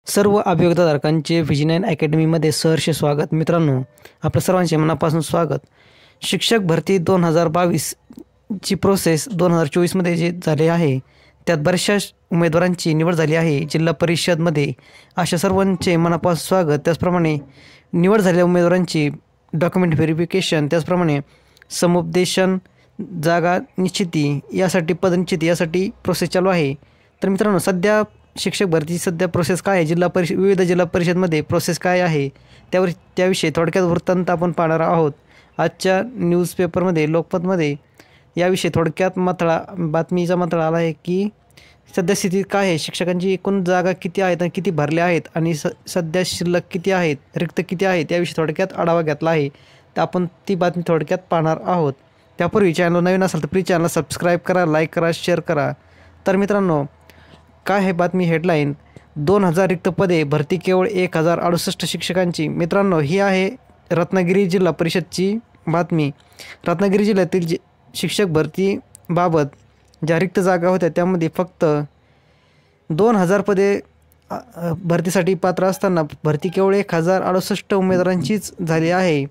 सर्व अभियोक्ताधारकांचे व्हिजी9 अकॅडमीमध्ये सहर्ष स्वागत. मित्रांनो, आपल्या सर्वांचे मनापासून स्वागत. शिक्षक भरती 2022 ची प्रोसेस 2024मध्ये जे झाले आहे त्यात बऱ्याचशा उमेदवारांची निवड झाली आहे जिल्हा परिषदमध्ये. अशा सर्वांचे मनापासून स्वागत. त्याचप्रमाणे निवड झालेल्या उमेदवारांची डॉक्युमेंट व्हेरिफिकेशन, त्याचप्रमाणे समुपदेशन, जागा निश्चिती यासाठी पदनिश्चिती यासाठी प्रोसेस चालू आहे. तर मित्रांनो, सध्या शिक्षक भरती सध्या प्रोसेस काय आहे, विविध जिल्हा परिषदमध्ये प्रोसेस काय आहे त्याविषयी थोडक्यात वृत्तांत आपण पाहणार आहोत. आजच्या न्यूजपेपरमध्ये लोकमतमध्ये याविषयी थोडक्यात बातमीचा मथळा आला आहे की सध्या स्थिती काय आहे, शिक्षकांची एकूण जागा किती आहेत आणि किती भरल्या आहेत आणि सध्या शिल्लक किती आहेत, रिक्त किती आहेत याविषयी थोडक्यात आढावा घेतला आहे. तर आपण ती बातमी थोडक्यात पाहणार आहोत. त्यापूर्वी चॅनल नवीन असेल तर प्लीज चॅनल सबस्क्राईब करा, लाईक करा, शेअर करा. तर मित्रांनो, काय आहे बातमी हेडलाईन? 2000 रिक्त पदे, भरती केवळ 1068 शिक्षकांची. मित्रांनो, ही आहे रत्नागिरी जिल्हा परिषदची बातमी. रत्नागिरी जिल्ह्यातील शिक्षक भरतीबाबत ज्या रिक्त जागा होत्या त्यामध्ये फक्त 2000 पदे भरतीसाठी पात्र असताना भरती केवळ 1068 उमेदवारांचीच झाली आहे.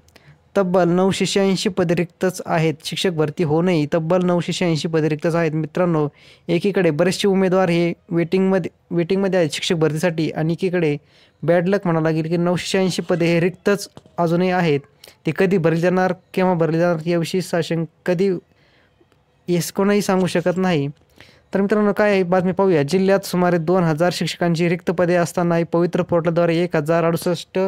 तब्बल 986 पदे रिक्तच आहेत. शिक्षक भरती होऊनही तब्बल 986 पदे रिक्तच आहेत. मित्रांनो, एकीकडे बरेचसे उमेदवार हे वेटिंगमध्ये आहेत शिक्षक भरतीसाठी आणि एकीकडे बॅड लक म्हणावं लागेल की 986 पदे हे रिक्तच अजूनही आहेत. ते कधी भरली जाणार, केव्हा भरली जाणार याविषयी साशंक कधी कोणीही सांगू शकत नाही. तर मित्रांनो, काय आहे बातमी पाहूया. जिल्ह्यात सुमारे 2000 शिक्षकांची रिक्त पदे असतानाही पवित्र पोर्टलद्वारे 1068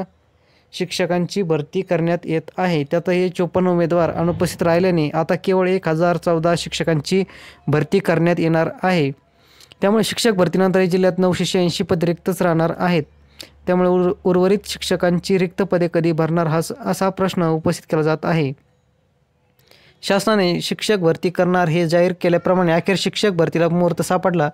शिक्षकांची भरती करण्यात येत आहे. त्यातही 54 उमेदवार अनुपस्थित राहिल्याने आता केवळ 1014 शिक्षकांची भरती करण्यात येणार आहे. त्यामुळे शिक्षक भरतीनंतर जिल्ह्यात 986 पदे रिक्तच राहणार आहेत. त्यामुळे उर्वरित शिक्षकांची रिक्त पदे कधी भरणार असा प्रश्न उपस्थित केला जात आहे. शासनाने शिक्षक भरती करणार हे जाहीर केल्याप्रमाणे अखेर शिक्षक भरतीला मुहूर्त सापडला.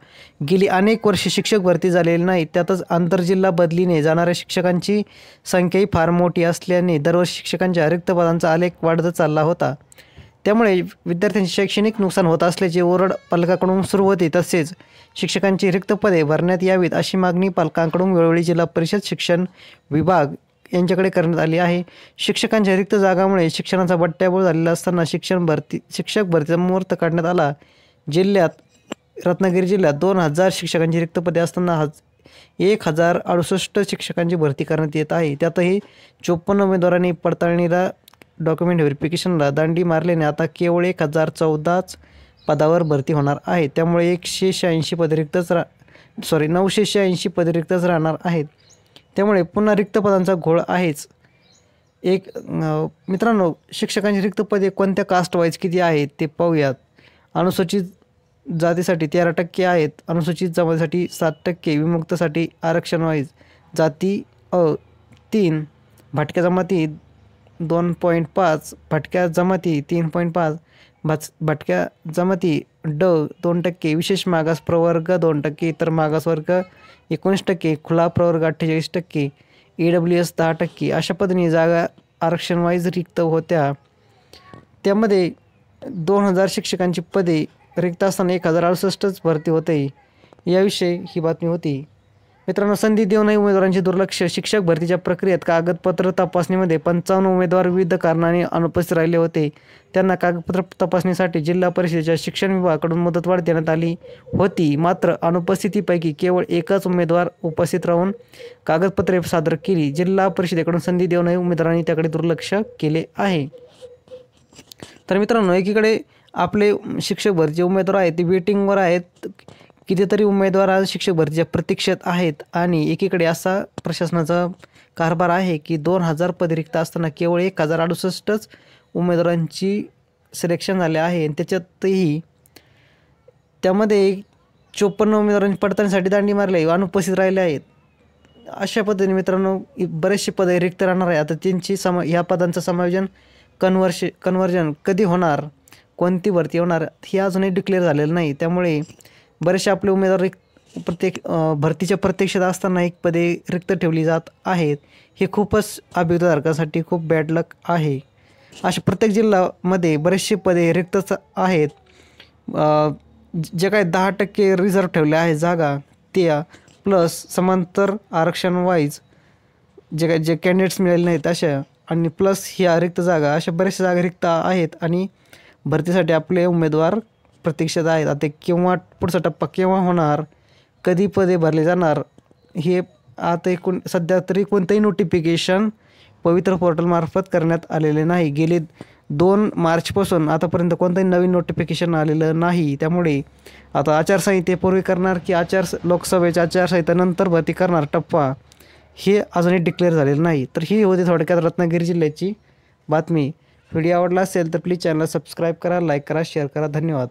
गेली अनेक वर्षे शिक्षक भरती झालेली नाही. त्यातच आंतरजिल्हा बदलीने जाणाऱ्या शिक्षकांची संख्याही फार मोठी असल्याने दरवर्षी शिक्षकांच्या रिक्त पदांचा आलेख वाढत चालला होता. त्यामुळे विद्यार्थ्यांचे शैक्षणिक नुकसान होत असल्याची ओरड पालकांकडून सुरू होती. तसेच शिक्षकांची रिक्त पदे भरण्यात यावीत अशी मागणी पालकांकडून वेळोवेळी जिल्हा परिषद शिक्षण विभाग यांच्याकडे करण्यात आली आहे. शिक्षकांच्या रिक्त जागामुळे शिक्षणाचा बट्ट्याबोळ झालेला असताना शिक्षक भरतीचा मुहूर्त काढण्यात आला. रत्नागिरी जिल्ह्यात 2000 शिक्षकांची रिक्त पदे असताना 1068 शिक्षकांची भरती करण्यात येत आहे. त्यातही 54 उमेदवारांनी पडताळणीला डॉक्युमेंट व्हेरिफिकेशनला दांडी मारल्याने आता केवळ 1014 पदावर भरती होणार आहे. त्यामुळे 986 पदे रिक्तच राहणार आहेत. त्यामुळे पुन्हा रिक्त पदांचा घोळ आहेच. मित्रांनो, शिक्षकांची रिक्त पदे कोणत्या कास्ट वाईज किती आहेत ते पाहूयात. अनुसूचित जातीसाठी 13% आहेत, अनुसूचित जमातीसाठी 7%, विमुक्तसाठी आरक्षण वाईज जाती 3, भटक्या जमाती 2.5, भटक्या जमाती 3.5, भटक्या जमाती 2%, विशेष मागास प्रवर्ग 2%, इतर मागास वर्ग 19%, खुला प्रवर्ग 48%, EWS 10%. अशा पद्धतीने जागा आरक्षण वाईज रिक्त होत्या. त्यामध्ये 2000 शिक्षकांची पदे रिक्त असताना 1068च भरती होते. याविषयी ही बातमी होती. मित्रांनो, संधी देऊनही उमेदवारांचे दुर्लक्ष. शिक्षक भरतीच्या प्रक्रियेत कागदपत्र तपासणीमध्ये 55 उमेदवार विविध कारणाने अनुपस्थित राहिले होते. त्यांना कागदपत्र तपासणीसाठी जिल्हा परिषदेच्या शिक्षण विभागाकडून मुदतवाढ देण्यात आली होती. मात्र अनुपस्थितीपैकी केवळ एकच उमेदवार उपस्थित राहून कागदपत्रे सादर केली. जिल्हा परिषदेकडून संधी देऊनही उमेदवारांनी त्याकडे दुर्लक्ष केले आहे. तर मित्रांनो, एकीकडे आपले शिक्षक भरतीचे उमेदवार आहेत ते वेटिंगवर आहेत. कितीतरी उमेदवार आज शिक्षक भरतीच्या प्रतीक्षेत आहेत आणि एकीकडे असा प्रशासनाचा कारभार आहे की 2000 पदे रिक्त असताना केवळ 1068च उमेदवारांची सिलेक्शन झाले आहे. आणि त्यामध्ये 54 उमेदवारांनी पडताळणीसाठी दांडी मारली, अनुपस्थित राहिले आहेत. अशा पद्धतीने मित्रांनो, बरेचसे पदे रिक्त राहणार आहे. आता त्यांची ह्या पदांचं समायोजन कन्व्हर्जन कधी होणार, कोणती भरती होणार हे अजूनही डिक्लेअर झालेलं नाही. त्यामुळे बरेचसे आपले उमेदवार भरतीच्या प्रतीक्षेत असताना एक पदे रिक्त ठेवली जात आहेत. हे खूपच अभियोक्ताधारकांसाठी खूप बॅड लक आहे. अशा प्रत्येक जिल्ह्यामध्ये बरेचसे पदे रिक्तच आहेत. जे काही 10% रिझर्व ठेवल्या आहेत जागा त्या प्लस समांतर आरक्षण वाईज जे कॅन्डिडेट्स मिळाले नाहीत अशा, आणि प्लस ह्या रिक्त जागा, अशा बऱ्याचशा जागा रिक्त आहेत आणि भरतीसाठी आपले उमेदवार प्रतीक्षेत आहेत. आता केव्हा पुढचा टप्पा केव्हा होणार, कधी पदे भरले जाणार, हे आता सध्या तरी कोणतंही नोटिफिकेशन पवित्र पोर्टलमार्फत करण्यात आलेले नाही. गेले 2 मार्चपासून आतापर्यंत कोणतंही नवीन नोटिफिकेशन आलेलं नाही. त्यामुळे आता आचारसंहितेपूर्वी करणार की लोकसभेच्या आचारसंहितेनंतर भरती करणार टप्पा, हे अजूनही डिक्लेअर झालेलं नाही. तर ही होती थोडक्यात रत्नागिरी जिल्ह्याची बातमी. व्हिडिओ आवडला असेल तर प्लीज चॅनलला सबस्क्राईब करा, लाईक करा, शेअर करा. धन्यवाद.